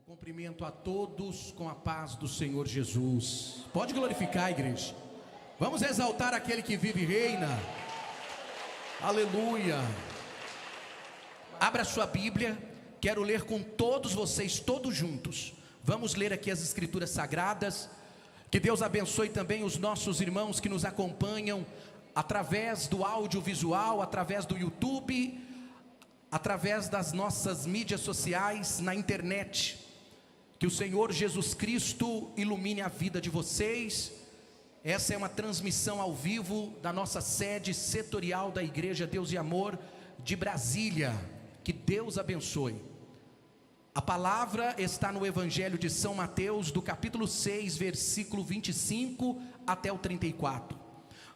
Cumprimento a todos com a paz do Senhor Jesus. Pode glorificar, igreja. Vamos exaltar aquele que vive e reina. Aleluia. Abra sua Bíblia. Quero ler com todos vocês, todos juntos. Vamos ler aqui as Escrituras Sagradas. Que Deus abençoe também os nossos irmãos que nos acompanham através do audiovisual, através do YouTube, através das nossas mídias sociais, na internet. Que o Senhor Jesus Cristo ilumine a vida de vocês. Essa é uma transmissão ao vivo da nossa sede setorial da Igreja Deus e Amor de Brasília. Que Deus abençoe. A palavra está no Evangelho de São Mateus, do capítulo 6, versículo 25 até o 34.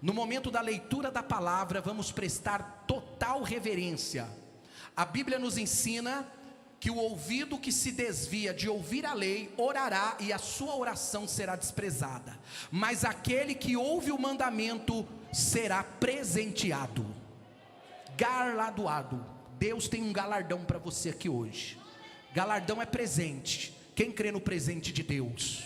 No momento da leitura da palavra, vamos prestar total reverência. A Bíblia nos ensina que o ouvido que se desvia de ouvir a lei, orará e a sua oração será desprezada. Mas aquele que ouve o mandamento será presenteado, galardoado. Deus tem um galardão para você aqui hoje. Galardão é presente. Quem crê no presente de Deus?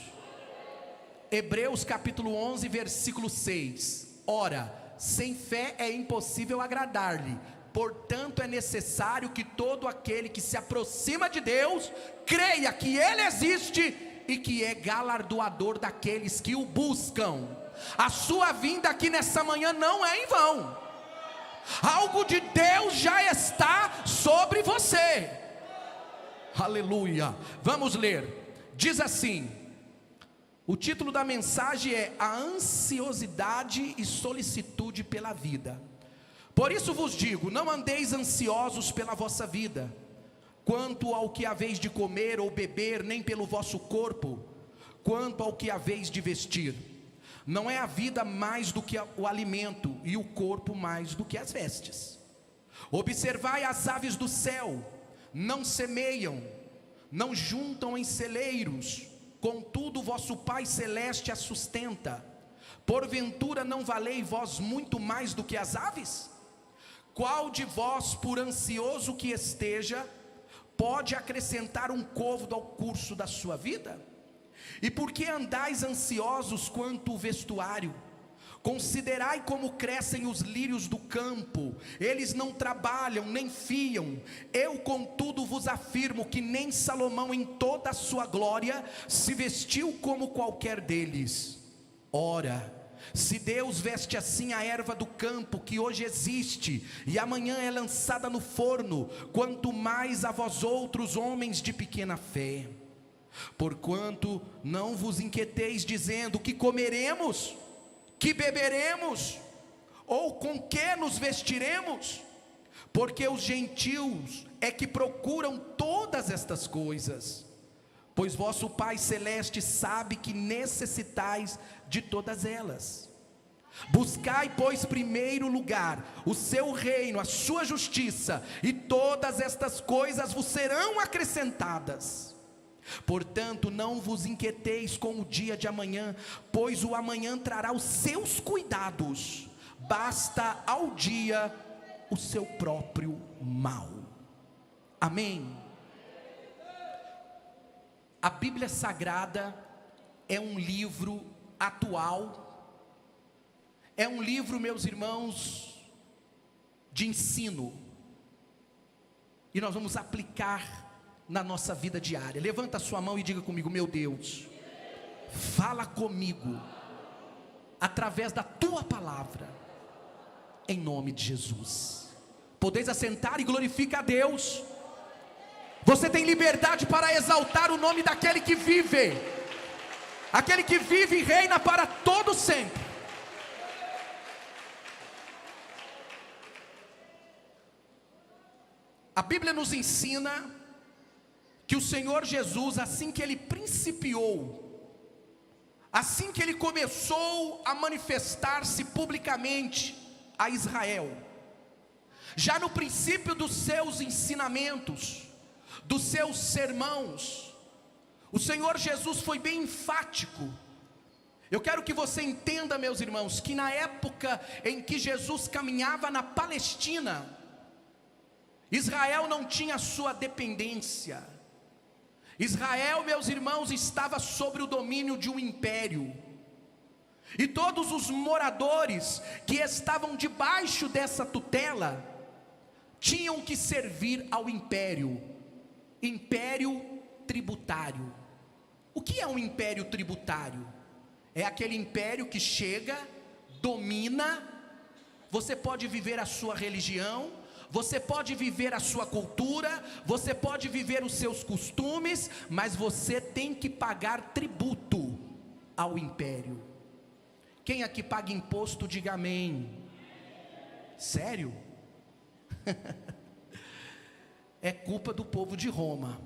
Hebreus capítulo 11, versículo 6. Ora, sem fé é impossível agradar-lhe. Portanto, é necessário que todo aquele que se aproxima de Deus creia que Ele existe e que é galardoador daqueles que o buscam. A sua vinda aqui nessa manhã não é em vão. Algo de Deus já está sobre você. Aleluia. Vamos ler. Diz assim: o título da mensagem é A Ansiosidade e Solicitude pela Vida. Por isso vos digo, não andeis ansiosos pela vossa vida, quanto ao que haveis de comer ou beber, nem pelo vosso corpo, quanto ao que haveis de vestir. Não é a vida mais do que o alimento, e o corpo mais do que as vestes. Observai as aves do céu, não semeiam, não juntam em celeiros, contudo vosso Pai Celeste as sustenta. Porventura não valei vós muito mais do que as aves? Qual de vós, por ansioso que esteja, pode acrescentar um côvado ao curso da sua vida? E por que andais ansiosos quanto o vestuário? Considerai como crescem os lírios do campo, eles não trabalham nem fiam. Eu contudo vos afirmo que nem Salomão em toda a sua glória se vestiu como qualquer deles. Ora, se Deus veste assim a erva do campo, que hoje existe e amanhã é lançada no forno, quanto mais a vós outros, homens de pequena fé. Porquanto não vos inquieteis dizendo: que comeremos, que beberemos, ou com que nos vestiremos? Porque os gentios é que procuram todas estas coisas, pois vosso Pai Celeste sabe que necessitais de todas elas. Buscai, pois, primeiro lugar o seu reino, a sua justiça, e todas estas coisas vos serão acrescentadas. Portanto, não vos inquieteis com o dia de amanhã, pois o amanhã trará os seus cuidados. Basta ao dia o seu próprio mal. Amém. A Bíblia Sagrada é um livro atual, é um livro, meus irmãos, de ensino, e nós vamos aplicar na nossa vida diária. Levanta a sua mão e diga comigo: meu Deus, fala comigo, através da tua palavra, em nome de Jesus. Podeis assentar e glorifica a Deus. Você tem liberdade para exaltar o nome daquele que vive, aquele que vive e reina para todo sempre. A Bíblia nos ensina que o Senhor Jesus, assim que ele principiou, assim que ele começou a manifestar-se publicamente a Israel, já no princípio dos seus ensinamentos, dos seus sermãos, o Senhor Jesus foi bem enfático. Eu quero que você entenda, meus irmãos, que na época em que Jesus caminhava na Palestina, Israel não tinha sua dependência, Israel, meus irmãos, estava sobre o domínio de um império, e todos os moradores que estavam debaixo dessa tutela tinham que servir ao império tributário. O que é um império tributário? É aquele império que chega, domina. Você pode viver a sua religião, você pode viver a sua cultura, você pode viver os seus costumes, mas você tem que pagar tributo ao império. Quem aqui paga imposto, diga amém. Sério? É culpa do povo de Roma.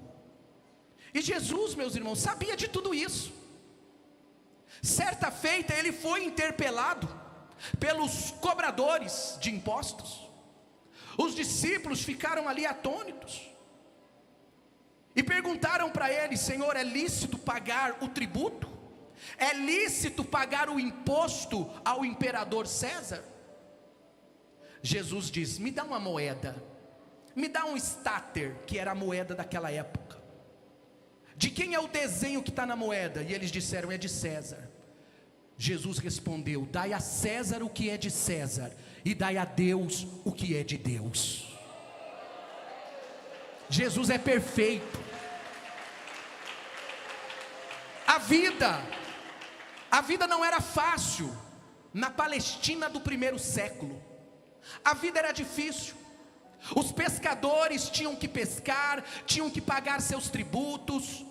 E Jesus, meus irmãos, sabia de tudo isso. Certa feita ele foi interpelado pelos cobradores de impostos. Os discípulos ficaram ali atônitos e perguntaram para ele: Senhor, é lícito pagar o tributo? É lícito pagar o imposto ao imperador César? Jesus diz: me dá uma moeda, me dá um estáter, que era a moeda daquela época. De quem é o desenho que está na moeda? E eles disseram: é de César. Jesus respondeu: dai a César o que é de César, e dai a Deus o que é de Deus. Jesus é perfeito. A vida não era fácil na Palestina do primeiro século. A vida era difícil. Os pescadores tinham que pescar, tinham que pagar seus tributos.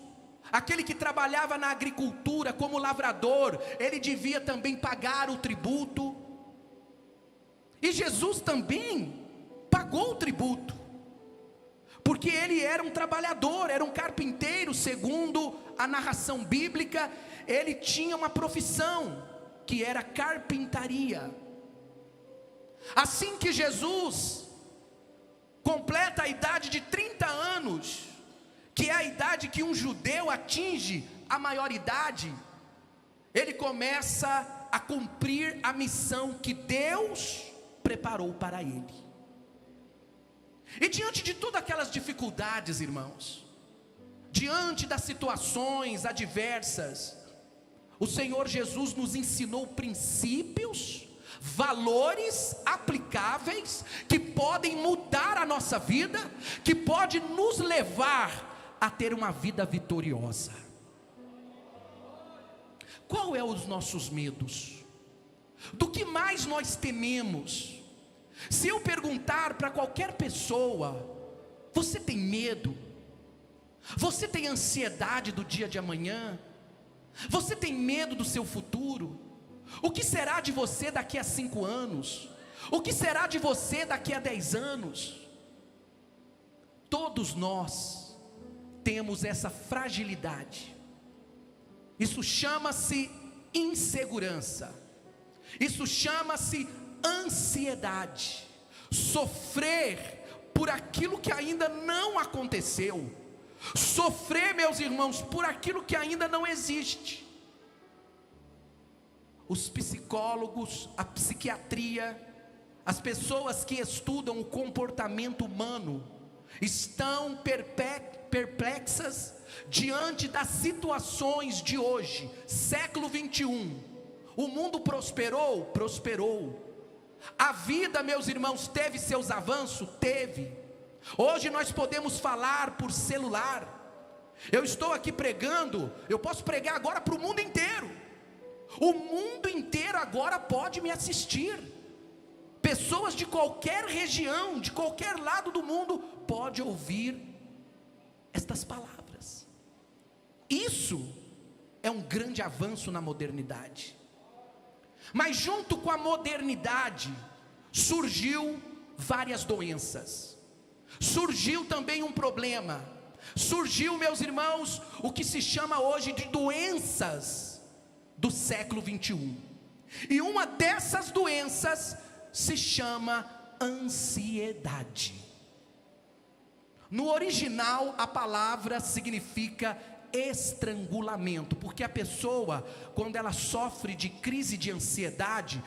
Aquele que trabalhava na agricultura como lavrador, ele devia também pagar o tributo. E Jesus também pagou o tributo, porque ele era um trabalhador, era um carpinteiro. Segundo a narração bíblica, ele tinha uma profissão, que era carpintaria. Assim que Jesus completa a idade de 30 anos, que é a idade que um judeu atinge a maioridade, ele começa a cumprir a missão que Deus preparou para ele. E diante de todas aquelas dificuldades, irmãos, diante das situações adversas, o Senhor Jesus nos ensinou princípios, valores aplicáveis, que podem mudar a nossa vida, que pode nos levar a ter uma vida vitoriosa. Qual é os nossos medos? Do que mais nós tememos? Se eu perguntar para qualquer pessoa: você tem medo? Você tem ansiedade do dia de amanhã? Você tem medo do seu futuro? O que será de você daqui a 5 anos? O que será de você daqui a 10 anos? Todos nós temos essa fragilidade. Isso chama-se insegurança. Isso chama-se ansiedade. Sofrer por aquilo que ainda não aconteceu. Sofrer, meus irmãos, por aquilo que ainda não existe. Os psicólogos, a psiquiatria, as pessoas que estudam o comportamento humano, estão perplexas diante das situações de hoje, século 21. O mundo prosperou? Prosperou. A vida, meus irmãos, teve seus avanços? Teve. Hoje nós podemos falar por celular. Eu estou aqui pregando, eu posso pregar agora para o mundo inteiro. O mundo inteiro agora pode me assistir. Pessoas de qualquer região, de qualquer lado do mundo, pode ouvir estas palavras. Isso é um grande avanço na modernidade. Mas junto com a modernidade, surgiu várias doenças. Surgiu também um problema. Surgiu, meus irmãos, o que se chama hoje de doenças do século 21. E uma dessas doenças se chama ansiedade. No original, a palavra significa estrangulamento, porque a pessoa, quando ela sofre de crise de ansiedade,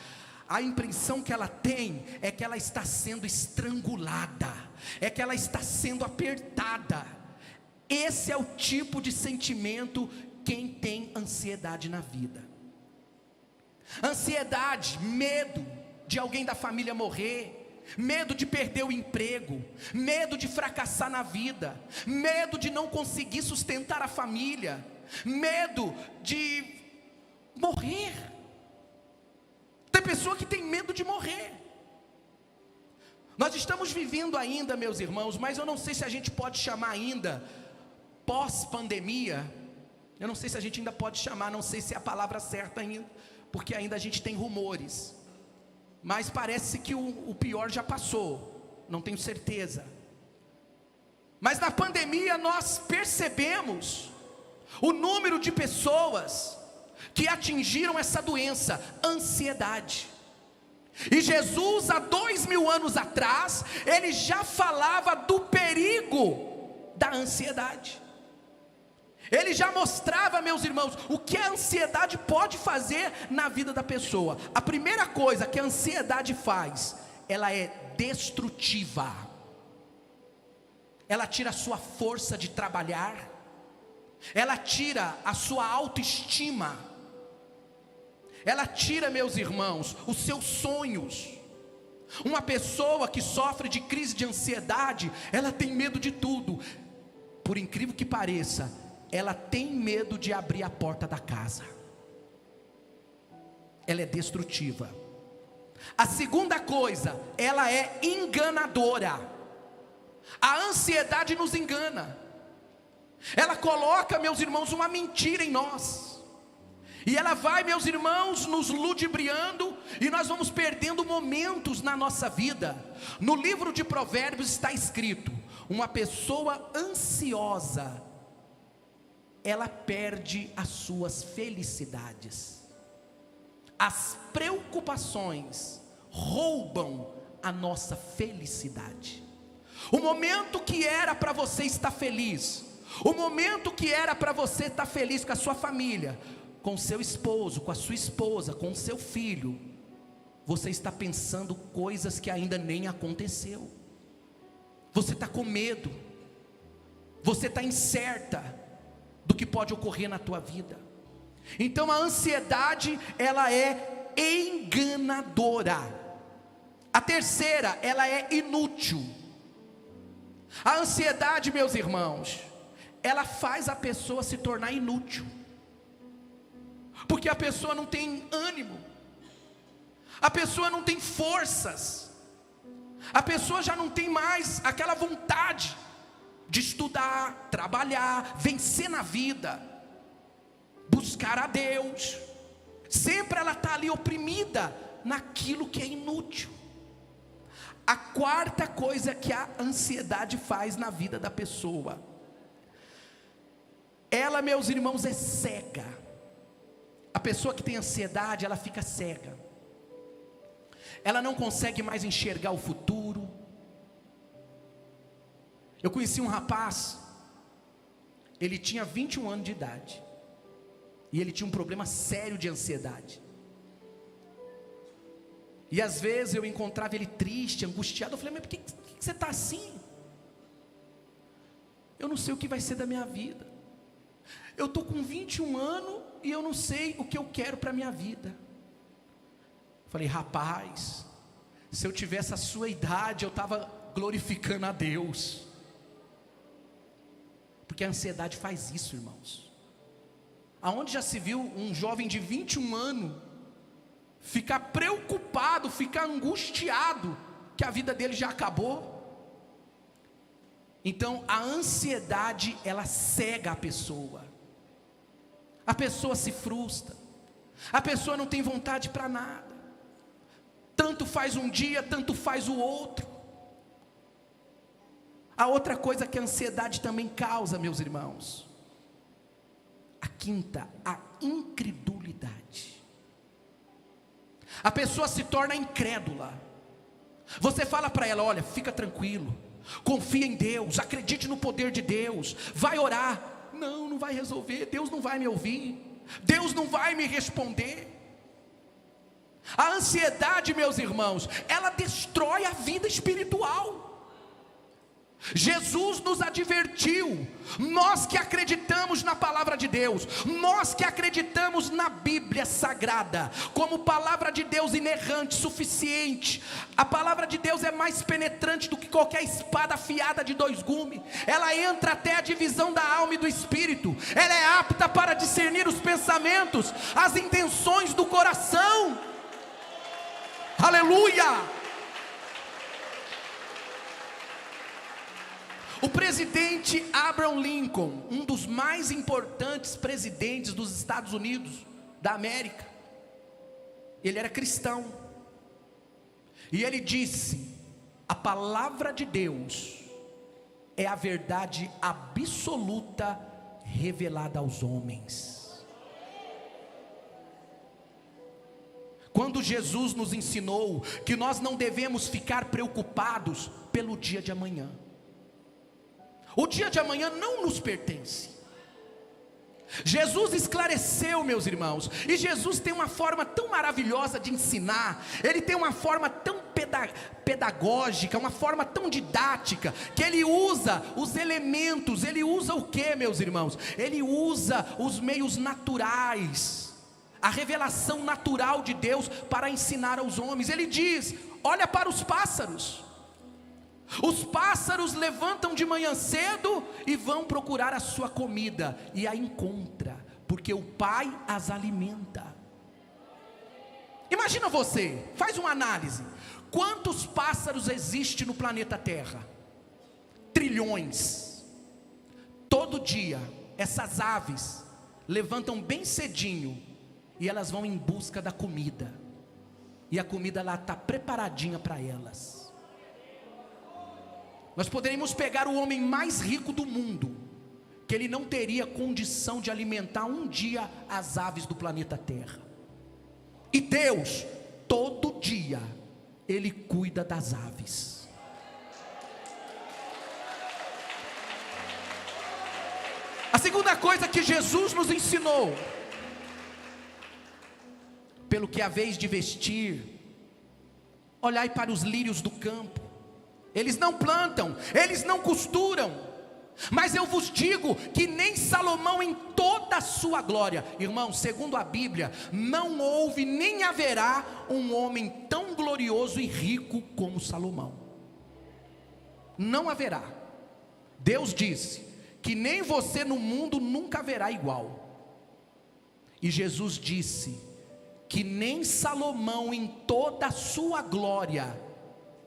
a impressão que ela tem é que ela está sendo estrangulada, é que ela está sendo apertada. Esse é o tipo de sentimento quem tem ansiedade na vida. Ansiedade, medo de alguém da família morrer, medo de perder o emprego, medo de fracassar na vida, medo de não conseguir sustentar a família, medo de morrer. Tem pessoa que tem medo de morrer. Nós estamos vivendo ainda, meus irmãos, mas eu não sei se a gente pode chamar ainda pós-pandemia. Eu não sei se a gente ainda pode chamar, não sei se é a palavra certa ainda, porque ainda a gente tem rumores, mas parece que o pior já passou, não tenho certeza. Mas na pandemia nós percebemos o número de pessoas que atingiram essa doença, ansiedade. E Jesus, há 2000 anos atrás, ele já falava do perigo da ansiedade. Ele já mostrava, meus irmãos, o que a ansiedade pode fazer na vida da pessoa. A primeira coisa que a ansiedade faz, ela é destrutiva. Ela tira a sua força de trabalhar, ela tira a sua autoestima, ela tira, meus irmãos, os seus sonhos. Uma pessoa que sofre de crise de ansiedade, ela tem medo de tudo. Por incrível que pareça, ela tem medo de abrir a porta da casa. Ela é destrutiva. A segunda coisa, ela é enganadora. A ansiedade nos engana. Ela coloca, meus irmãos, uma mentira em nós. E ela vai, meus irmãos, nos ludibriando, e nós vamos perdendo momentos na nossa vida. No livro de Provérbios está escrito: uma pessoa ansiosa, ela perde as suas felicidades. As preocupações roubam a nossa felicidade. O momento que era para você estar feliz, o momento que era para você estar feliz com a sua família, com seu esposo, com a sua esposa, com o seu filho, você está pensando coisas que ainda nem aconteceu. Você está com medo, você está incerta do que pode ocorrer na tua vida. Então a ansiedade, ela é enganadora. A terceira, ela é inútil. A ansiedade, meus irmãos, ela faz a pessoa se tornar inútil, porque a pessoa não tem ânimo, a pessoa não tem forças, a pessoa já não tem mais aquela vontade de estudar, trabalhar, vencer na vida, buscar a Deus. Sempre ela está ali oprimida naquilo que é inútil. A quarta coisa que a ansiedade faz na vida da pessoa, ela, meus irmãos, é cega. A pessoa que tem ansiedade, ela fica cega. Ela não consegue mais enxergar o futuro. Eu conheci um rapaz, ele tinha 21 anos de idade, e ele tinha um problema sério de ansiedade. E às vezes eu encontrava ele triste, angustiado. Eu falei: mas por que você está assim? Eu não sei o que vai ser da minha vida. Eu estou com 21 anos e eu não sei o que eu quero para a minha vida. Falei: rapaz, se eu tivesse a sua idade, eu estava glorificando a Deus. Porque a ansiedade faz isso, irmãos. Aonde já se viu um jovem de 21 anos ficar preocupado, ficar angustiado, que a vida dele já acabou? Então a ansiedade, ela cega a pessoa se frustra, a pessoa não tem vontade para nada, tanto faz um dia, tanto faz o outro. A outra coisa que a ansiedade também causa, meus irmãos, a quinta, a incredulidade. A pessoa se torna incrédula. Você fala para ela: olha, fica tranquilo, confia em Deus, acredite no poder de Deus, vai orar. Não vai resolver, Deus não vai me ouvir, Deus não vai me responder. A ansiedade, meus irmãos, ela destrói a vida espiritual. Jesus nos advertiu, nós que acreditamos na palavra de Deus, nós que acreditamos na Bíblia Sagrada, como palavra de Deus inerrante, suficiente. A palavra de Deus é mais penetrante do que qualquer espada afiada de 2 gumes, ela entra até a divisão da alma e do espírito, ela é apta para discernir os pensamentos, as intenções do coração. Aleluia! O presidente Abraham Lincoln, um dos mais importantes presidentes dos Estados Unidos da América, ele era cristão, e ele disse: a palavra de Deus é a verdade absoluta revelada aos homens. Quando Jesus nos ensinou que nós não devemos ficar preocupados pelo dia de amanhã, o dia de amanhã não nos pertence. Jesus esclareceu, meus irmãos, e Jesus tem uma forma tão maravilhosa de ensinar, ele tem uma forma tão pedagógica, uma forma tão didática, que ele usa os elementos, ele usa o que, meus irmãos? Ele usa os meios naturais, a revelação natural de Deus para ensinar aos homens. Ele diz: olha para os pássaros. Os pássaros levantam de manhã cedo e vão procurar a sua comida, e a encontra, porque o Pai as alimenta. Imagina você, faz uma análise, quantos pássaros existem no planeta Terra? Trilhões. Todo dia, essas aves levantam bem cedinho, e elas vão em busca da comida, e a comida lá está preparadinha para elas. Nós poderíamos pegar o homem mais rico do mundo, que ele não teria condição de alimentar um dia as aves do planeta Terra. E Deus, todo dia, Ele cuida das aves. A segunda coisa que Jesus nos ensinou: pelo que haveis de vestir, olhai para os lírios do campo. Eles não plantam, eles não costuram, mas eu vos digo que nem Salomão em toda a sua glória, irmão, segundo a Bíblia, não houve nem haverá um homem tão glorioso e rico como Salomão. Não haverá. Deus disse que nem você no mundo nunca haverá igual. E Jesus disse que nem Salomão em toda a sua glória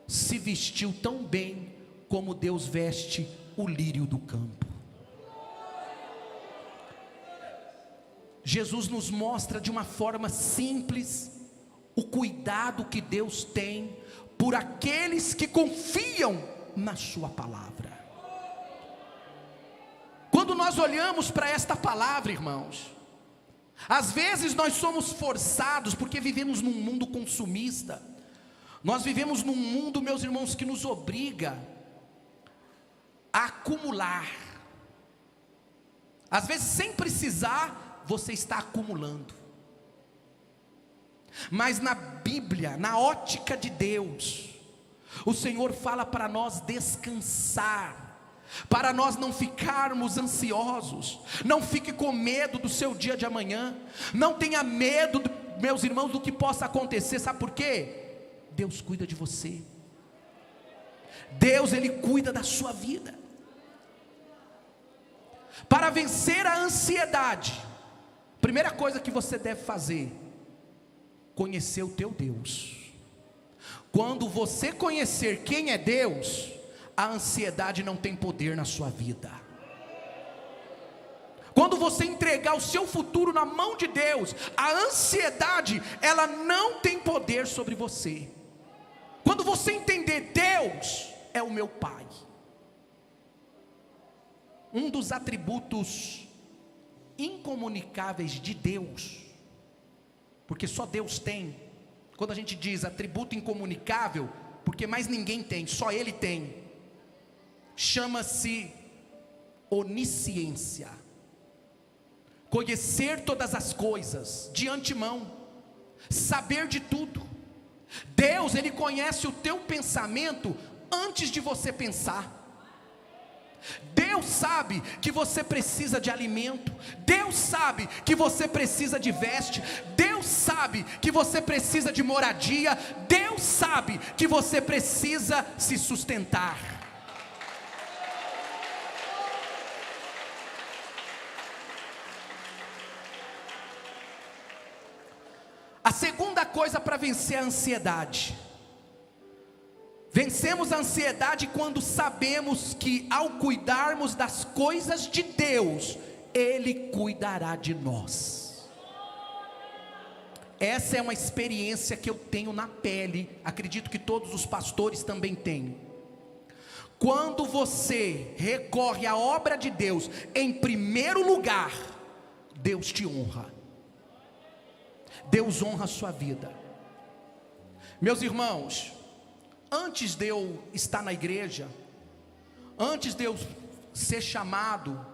se vestiu tão bem como Deus veste o lírio do campo. Jesus nos mostra de uma forma simples o cuidado que Deus tem por aqueles que confiam na sua palavra. Quando nós olhamos para esta palavra, irmãos, às vezes nós somos forçados, porque vivemos num mundo consumista. Nós vivemos num mundo, meus irmãos, que nos obriga a acumular. Às vezes, sem precisar, você está acumulando. Mas na Bíblia, na ótica de Deus, o Senhor fala para nós descansar, para nós não ficarmos ansiosos. Não fique com medo do seu dia de amanhã. Não tenha medo, meus irmãos, do que possa acontecer. Sabe por quê? Deus cuida de você. Deus, Ele cuida da sua vida. Para vencer a ansiedade, primeira coisa que você deve fazer: conhecer o teu Deus. Quando você conhecer quem é Deus, a ansiedade não tem poder na sua vida. Quando você entregar o seu futuro na mão de Deus, a ansiedade, ela não tem poder sobre você. Quando você entender, Deus é o meu Pai. Um dos atributos incomunicáveis de Deus, porque só Deus tem. Quando a gente diz atributo incomunicável, porque mais ninguém tem, só Ele tem, chama-se onisciência. Conhecer todas as coisas de antemão, saber de tudo. Deus, Ele conhece o teu pensamento antes de você pensar. Deus sabe que você precisa de alimento, Deus sabe que você precisa de veste, Deus sabe que você precisa de moradia, Deus sabe que você precisa se sustentar. A segunda coisa para vencer a ansiedade: vencemos a ansiedade quando sabemos que ao cuidarmos das coisas de Deus, Ele cuidará de nós. Essa é uma experiência que eu tenho na pele, acredito que todos os pastores também têm. Quando você recorre à obra de Deus em primeiro lugar, Deus te honra, Deus honra a sua vida. Meus irmãos, antes de eu estar na igreja, antes de eu ser chamado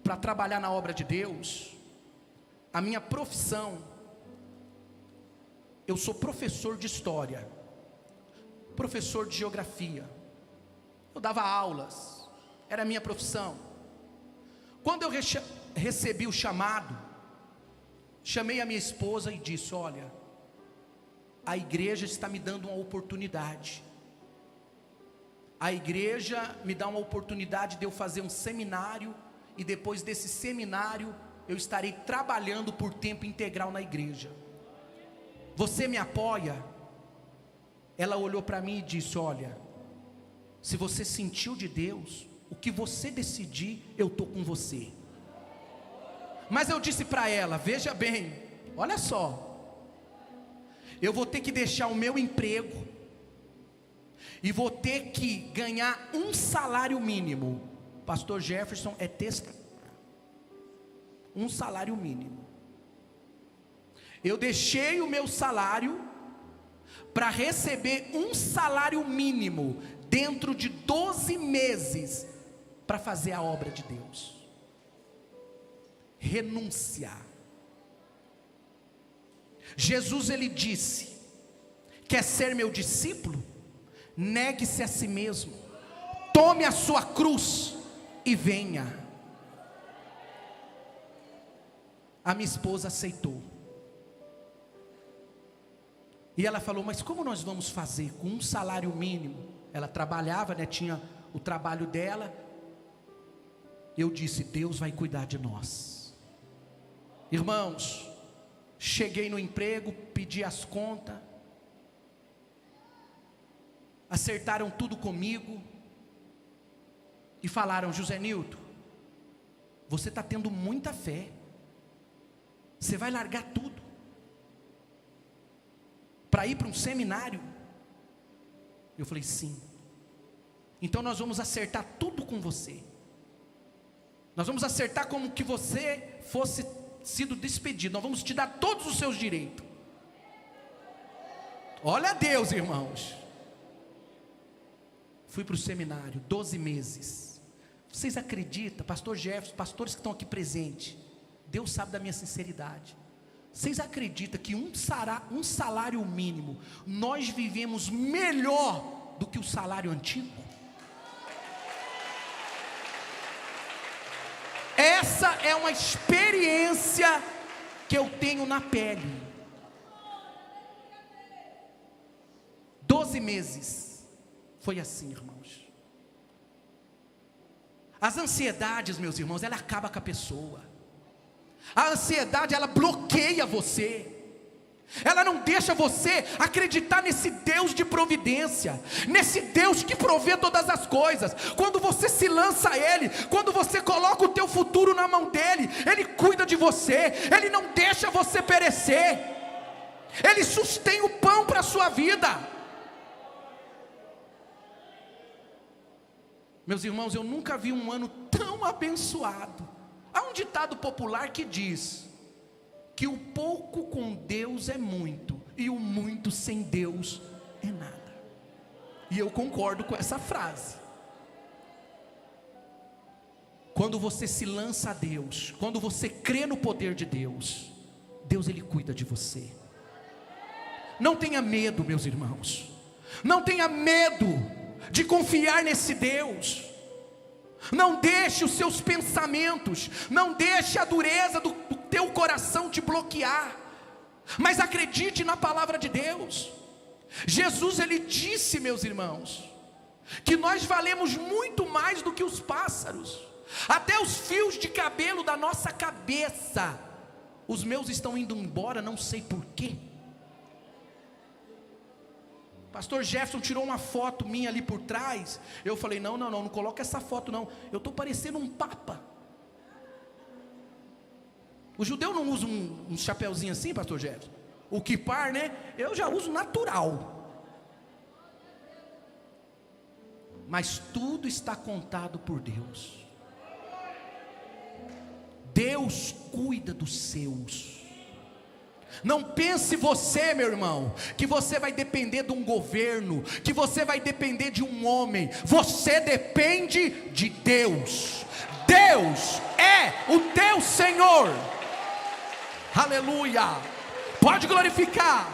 para trabalhar na obra de Deus, a minha profissão, eu sou professor de história, professor de geografia, eu dava aulas, era a minha profissão. Quando eu recebi o chamado, chamei a minha esposa e disse: olha, a igreja está me dando uma oportunidade. A igreja me dá uma oportunidade de eu fazer um seminário, e depois desse seminário eu estarei trabalhando por tempo integral na igreja. Você me apoia? Ela olhou para mim e disse: olha, se você sentiu de Deus, o que você decidir, eu estou com você. Mas eu disse para ela: veja bem, olha só, eu vou ter que deixar o meu emprego, e vou ter que ganhar um salário mínimo. Pastor Jefferson é um salário mínimo. Eu deixei o meu salário para receber um salário mínimo dentro de 12 meses para fazer a obra de Deus. Renunciar. Jesus, ele disse: quer ser meu discípulo? Negue-se a si mesmo, tome a sua cruz e venha. A minha esposa aceitou, e ela falou: mas como nós vamos fazer com um salário mínimo? Ela trabalhava, né, tinha o trabalho dela. Eu disse: Deus vai cuidar de nós. Irmãos, cheguei no emprego, pedi as contas, acertaram tudo comigo e falaram: José Nilton, você está tendo muita fé, você vai largar tudo para ir para um seminário? Eu falei: sim. Então nós vamos acertar tudo com você, nós vamos acertar como que você fosse sido despedido, nós vamos te dar todos os seus direitos. Olha a Deus, irmãos. Fui para o seminário, 12 meses. Vocês acreditam, pastor Jefferson, pastores que estão aqui presentes, Deus sabe da minha sinceridade. Vocês acreditam que um salário mínimo, nós vivemos melhor do que o salário antigo? Essa é uma experiência que eu tenho na pele. 12 meses, foi assim, irmãos. As ansiedades, meus irmãos, ela acaba com a pessoa. A ansiedade, ela bloqueia você, ela não deixa você acreditar nesse Deus de providência, nesse Deus que provê todas as coisas. Quando você se lança a Ele, quando você coloca o teu futuro na mão dEle, Ele cuida de você, Ele não deixa você perecer, Ele sustém o pão para a sua vida. Meus irmãos, eu nunca vi um ano tão abençoado. Há um ditado popular que diz que o pouco com Deus é muito, e o muito sem Deus é nada. E eu concordo com essa frase. Quando você se lança a Deus, quando você crê no poder de Deus, Deus, Ele cuida de você. Não tenha medo, meus irmãos, não tenha medo de confiar nesse Deus. Não deixe os seus pensamentos, não deixe a dureza do teu coração te bloquear, mas acredite na palavra de Deus. Jesus, ele disse, meus irmãos, que nós valemos muito mais do que os pássaros. Até os fios de cabelo da nossa cabeça, os meus estão indo embora, não sei porquê. Pastor Jefferson tirou uma foto minha ali por trás. Eu falei, não coloca essa foto não, eu estou parecendo um papa. O judeu não usa um chapéuzinho assim, pastor Jefferson? O kippar, né? Eu já uso natural. Mas tudo está contado por Deus. Deus cuida dos seus. Não pense você, meu irmão, que você vai depender de um governo, que você vai depender de um homem. Você depende de Deus. Deus é o teu Senhor. Aleluia. Pode glorificar.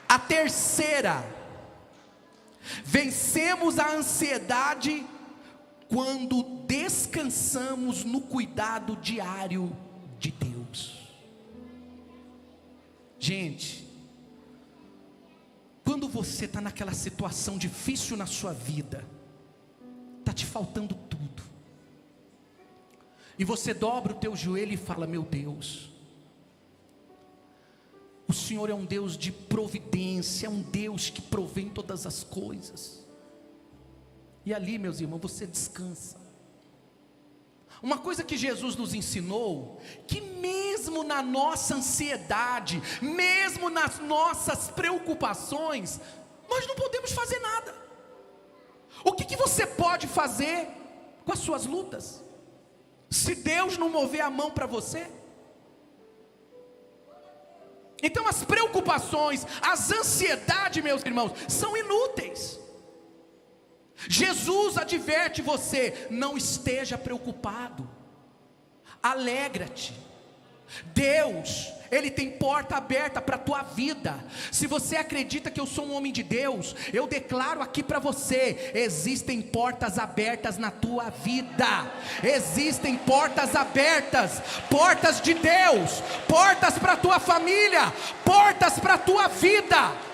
A terceira: vencemos a ansiedade quando descansamos no cuidado diário de Deus. Gente, quando você está naquela situação difícil na sua vida, está te faltando tudo, e você dobra o teu joelho e fala, meu Deus, o Senhor é um Deus de providência, é um Deus que provém todas as coisas, e ali, meus irmãos, você descansa. Uma coisa que Jesus nos ensinou, que mesmo na nossa ansiedade, mesmo nas nossas preocupações, nós não podemos fazer nada. O que você pode fazer com as suas lutas, se Deus não mover a mão para você? Então as preocupações, as ansiedades, meus irmãos, são inúteis. Jesus adverte você, não esteja preocupado, alegra-te. Deus, Ele tem porta aberta para a tua vida. Se você acredita que eu sou um homem de Deus, eu declaro aqui para você, existem portas abertas na tua vida. Existem portas abertas, portas de Deus, portas para a tua família, portas para a tua vida.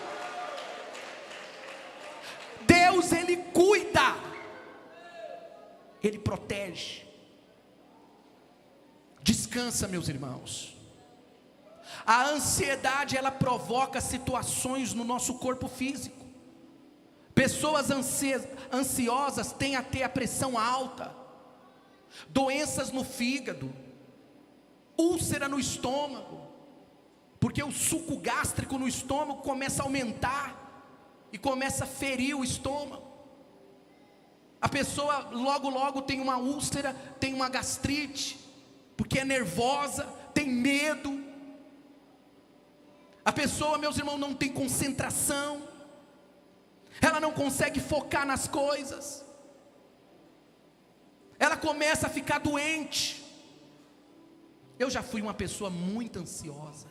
Deus, Ele cuida, Ele protege. Descansa, meus irmãos. A ansiedade, ela provoca situações no nosso corpo físico. Pessoas ansiosas têm até a pressão alta, doenças no fígado, úlcera no estômago, porque o suco gástrico no estômago começa a aumentar e começa a ferir o estômago. A pessoa logo tem uma úlcera, tem uma gastrite, porque é nervosa, tem medo. A pessoa, meus irmãos, não tem concentração, ela não consegue focar nas coisas, ela começa a ficar doente. Eu já fui uma pessoa muito ansiosa,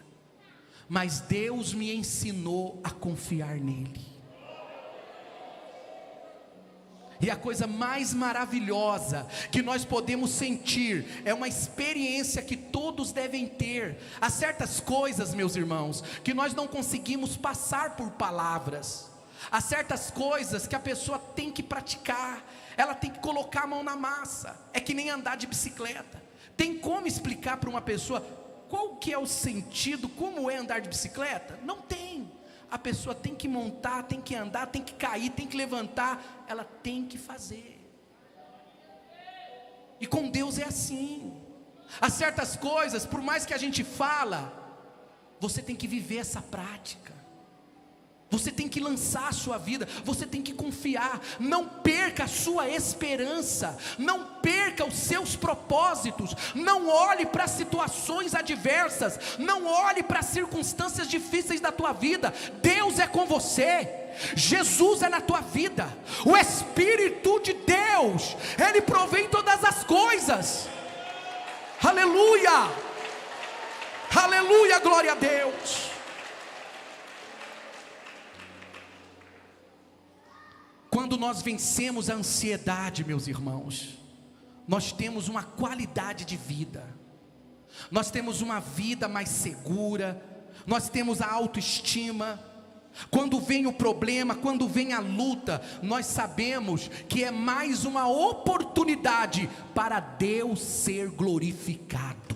mas Deus me ensinou a confiar nele. E a coisa mais maravilhosa que nós podemos sentir, é uma experiência que todos devem ter. Há certas coisas, meus irmãos, que nós não conseguimos passar por palavras. Há certas coisas que a pessoa tem que praticar, ela tem que colocar a mão na massa. É que nem andar de bicicleta. Tem como explicar para uma pessoa qual que é o sentido, como é andar de bicicleta? Não tem. A pessoa tem que montar, tem que andar, tem que cair, tem que levantar, ela tem que fazer. E com Deus é assim. Há certas coisas, por mais que a gente fala, você tem que viver essa prática. Você tem que lançar a sua vida, você tem que confiar. Não perca a sua esperança, não perca os seus propósitos. Não olhe para situações adversas, não olhe para circunstâncias difíceis da tua vida. Deus é com você, Jesus é na tua vida, o Espírito de Deus, Ele provém todas as coisas. Aleluia, aleluia, glória a Deus. quando nós vencemos a ansiedade, meus irmãos, nós temos uma qualidade de vida, nós temos uma vida mais segura, nós temos a autoestima. Quando vem o problema, quando vem a luta, nós sabemos que é mais uma oportunidade para Deus ser glorificado.